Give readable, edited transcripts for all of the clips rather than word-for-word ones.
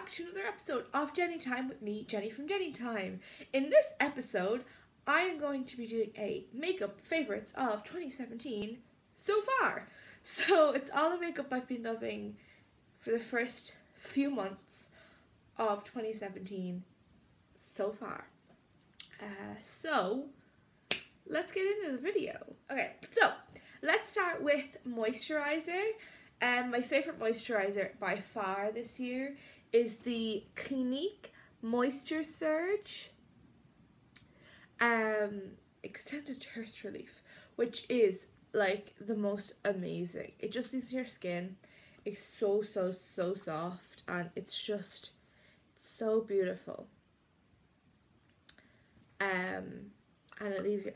back to another episode of Jenny Time with me, Jenny from Jenny Time. In this episode, I am going to be doing a makeup favourites of 2017 so far. So it's all the makeup I've been loving for the first few months of 2017 so far. So let's get into the video. Okay, so let's start with moisturizer. My favourite moisturiser by far this year is the Clinique Moisture Surge Extended Thirst Relief, which is like the most amazing. It just leaves your skin. It's so soft, and it's just so beautiful. And it leaves your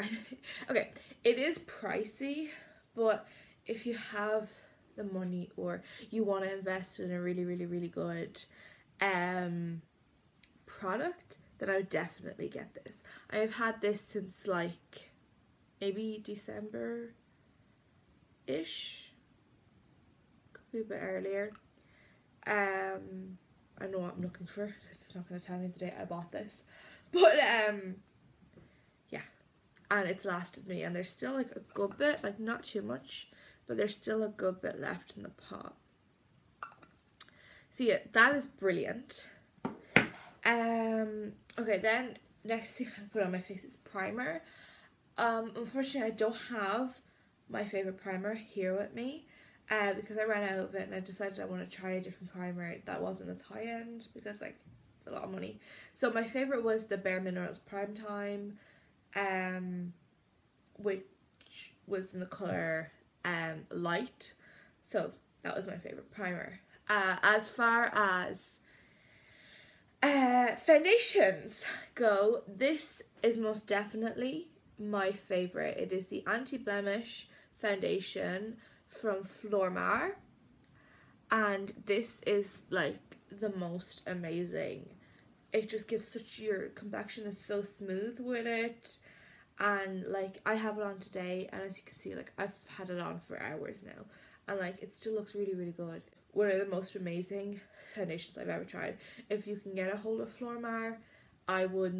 okay, it is pricey, but if you have the money or you want to invest in a really good product, then I would definitely get this. I have had this since like maybe December ish, could be a bit earlier. I know what I'm looking for because it's not going to tell me the day I bought this, but yeah, and it's lasted me, and there's still like a good bit, like not too much, but there's still a good bit left in the pot. So yeah, that is brilliant. Okay, then next thing I put on my face is primer. Unfortunately, I don't have my favourite primer here with me because I ran out of it, and I decided I want to try a different primer that wasn't as high end because like it's a lot of money. So my favourite was the Bare Minerals Prime Time, which was in the colour light. So that was my favourite primer. As far as foundations go, this is most definitely my favourite. It is the Anti-Blemish foundation from Flormar, and this is like the most amazing. It just gives such, your complexion is so smooth with it, and like I have it on today, and as you can see, like I've had it on for hours now, and like it still looks really good. One of the most amazing foundations I've ever tried. If you can get a hold of Flormar, I would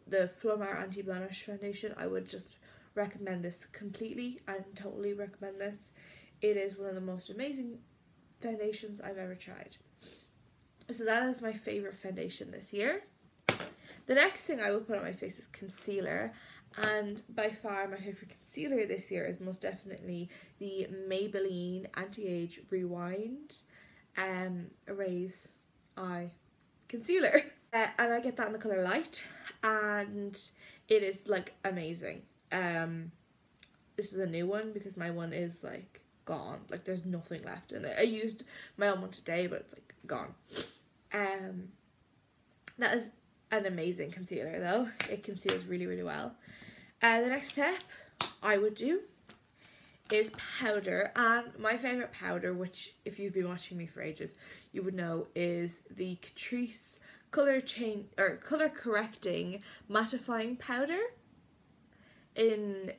the Flormar Anti-Blemish foundation, I would just recommend this completely and totally recommend this. It is one of the most amazing foundations I've ever tried. So that is my favourite foundation this year. The next thing I will put on my face is concealer, and by far my favourite concealer this year is most definitely the Maybelline Anti-Age Rewind Erase Eye Concealer. And I get that in the colour light, and it is like amazing. This is a new one because my one is like gone, like there's nothing left in it. I used my own one today, but it's like gone. That is an amazing concealer though. It conceals really well. The next step I would do is powder, and my favourite powder, which if you've been watching me for ages you would know, is the Catrice colour correcting mattifying powder in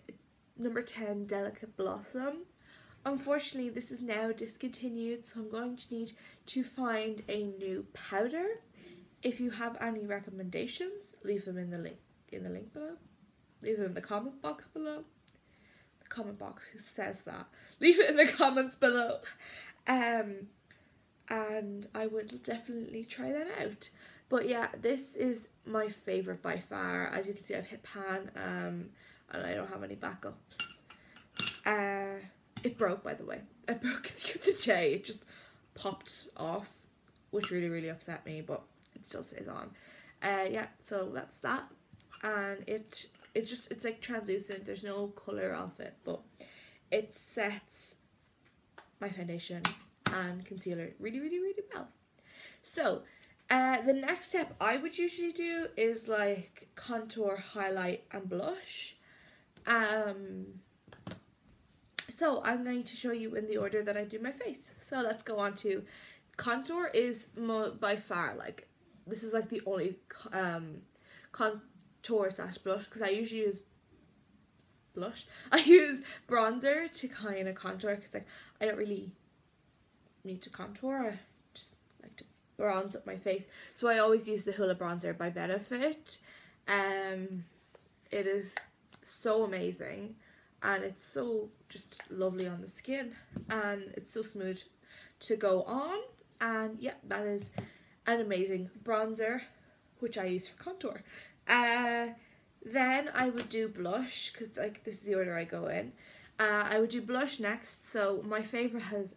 number 10 Delicate Blossom. Unfortunately this is now discontinued, so I'm going to need to find a new powder. If you have any recommendations, leave them in the link below. Leave it in the comment box below. The comment box, who says that? Leave it in the comments below. And I would definitely try them out. But yeah, this is my favourite by far. As you can see, I've hit pan, and I don't have any backups. It broke, by the way. It broke the other day. It just popped off, which really upset me, but it still stays on. Yeah, so that's that. And it's like translucent. There's no colour off it, but it sets my foundation and concealer really well. So the next step I would usually do is like contour, highlight and blush. So I'm going to show you in the order that I do my face. So let's go on to contour. Is by far like, this is like the only contour slash blush, because I usually use blush. I use bronzer to kind of contour, because like I don't really need to contour. I just like to bronze up my face. So I always use the Hoola bronzer by Benefit. It is so amazing, and it's so just lovely on the skin, and it's so smooth to go on. And yeah, that is an amazing bronzer, which I use for contour. Then I would do blush, because like this is the order I go in. I would do blush next. So my favourite has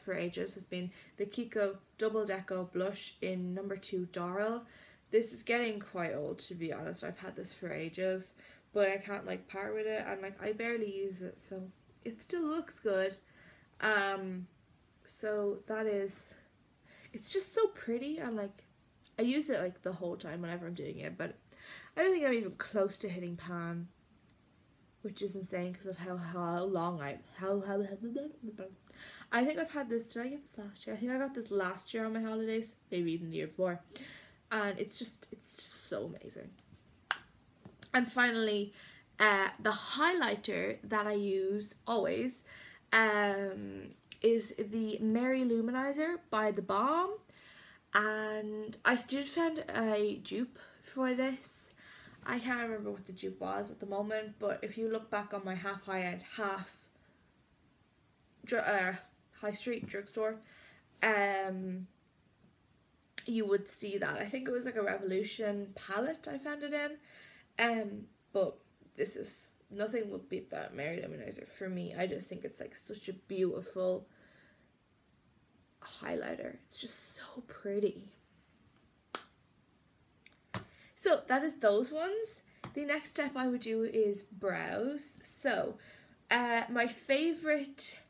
for ages has been the Kiko Double Deco blush in number 2 Doral. This is getting quite old, to be honest. I've had this for ages, but I can't like part with it, and like I barely use it, so it still looks good. So that is, it's just so pretty, and like I use it like the whole time whenever I'm doing it, but I don't think I'm even close to hitting pan, which is insane because of how long I think I've had this. Did I get this last year? I think I got this last year on my holidays, maybe even the year before, and it's just so amazing. And finally, the highlighter that I use always is the Mary Luminizer by The Balm, and I did find a dupe for this. I can't remember what the dupe was at the moment, but if you look back on my half high-end, half high street drugstore, you would see that. I think it was like a Revolution palette I found it in, but this is, nothing would beat that Mary Luminizer for me. I just think it's like such a beautiful highlighter. It's just so pretty. So that is those ones. The next step I would do is brows. So my favourite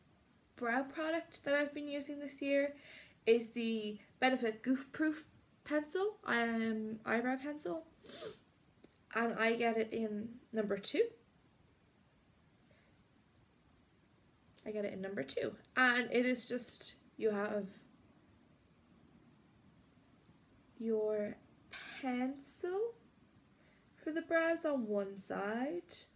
brow product that I've been using this year is the Benefit Goof Proof pencil, eyebrow pencil, and I get it in number 2. I get it in number 2, and it is just, you have your pencil for the brows on one side,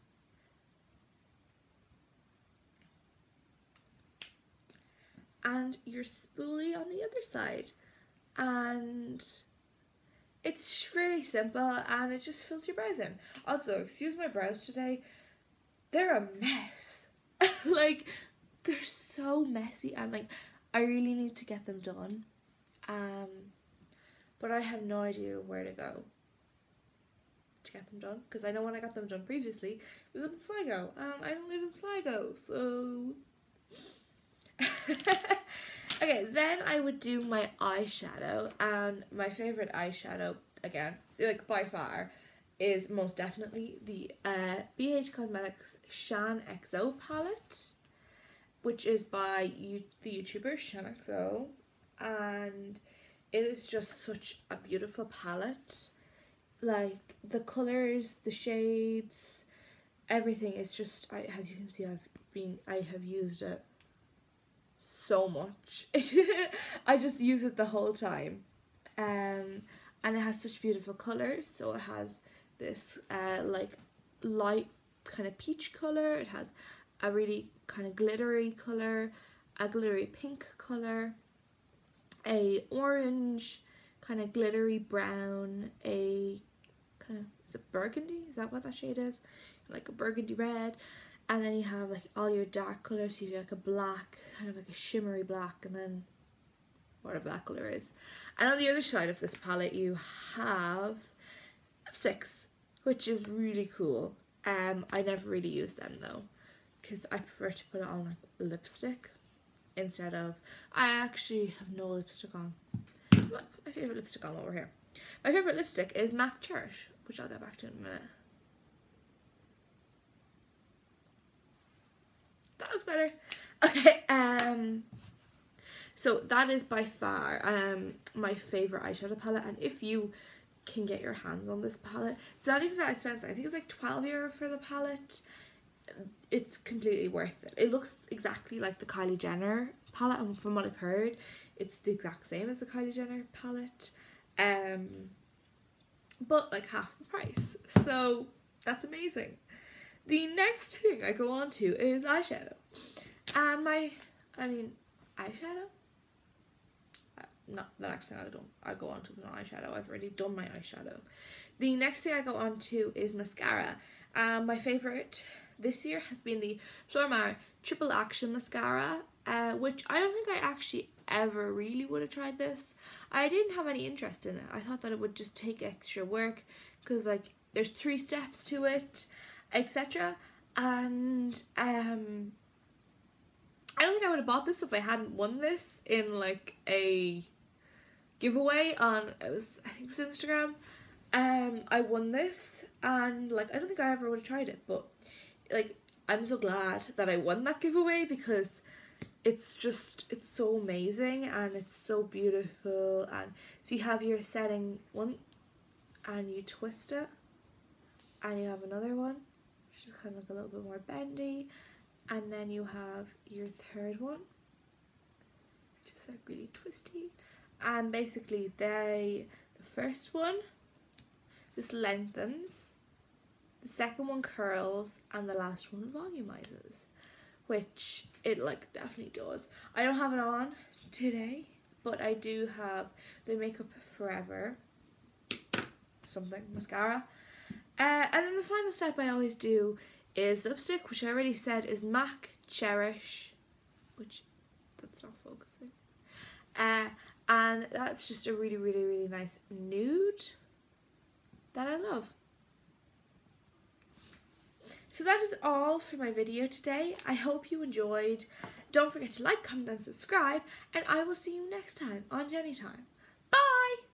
and your spoolie on the other side, and it's really simple and it just fills your brows in. Also, excuse my brows today, they're a mess. Like, they're so messy, and like I really need to get them done, but I have no idea where to go to get them done, because I know when I got them done previously it was up in Sligo, and I don't live in Sligo, so okay, then I would do my eyeshadow, and my favourite eyeshadow, again, like by far, is most definitely the BH Cosmetics Shan XO palette, which is by the YouTuber Shan XO, and it is just such a beautiful palette. Like the colours, the shades, everything is just, as you can see, I have used it so much. I just use it the whole time, and it has such beautiful colours. So it has this like light kind of peach colour, it has a really kind of glittery colour, a glittery pink colour, a orange kind of glittery brown, a kind of, is it burgundy? Is that what that shade is? Like a burgundy red. And then you have like all your dark colours, so you have like a black, kind of like a shimmery black, and then whatever that colour is. And on the other side of this palette you have lipsticks, which is really cool. I never really use them though, because I prefer to put it on like lipstick instead of, I actually have no lipstick on. My favourite lipstick on over here. My favourite lipstick is MAC Church, which I'll get back to in a minute. That looks better. Okay, so that is by far my favourite eyeshadow palette, and if you can get your hands on this palette, it's not even that expensive. I think it's like €12 for the palette. It's completely worth it. It looks exactly like the Kylie Jenner palette, and from what I've heard, it's the exact same as the Kylie Jenner palette, but like half the price, so that's amazing. The next thing I go on to is eyeshadow, and eyeshadow? not the next thing I go on to is an eyeshadow. I've already done my eyeshadow. The next thing I go on to is mascara. My favourite this year has been the Flormar Triple Action Mascara, which I don't think I actually ever really would have tried this. I didn't have any interest in it. I thought that it would just take extra work because like there's 3 steps to it, etc. And I don't think I would have bought this if I hadn't won this in like a giveaway on, I think it was Instagram. I won this and like I don't think I ever would have tried it, but like I'm so glad that I won that giveaway because it's so amazing and it's so beautiful. And so you have your setting one and you twist it, and you have another one which is kind of like a little bit more bendy, and then you have your third one which is like really twisty. And basically the first one, this lengthens, the second one curls, and the last one volumizes, which it like definitely does. I don't have it on today, but I do have the Makeup Forever something mascara. And then the final step I always do is lipstick, which I already said is MAC Cherish, which that's not focusing. And that's just a really, really, really nice nude that I love. So that is all for my video today. I hope you enjoyed. Don't forget to like, comment and subscribe, and I will see you next time on Jenny Time.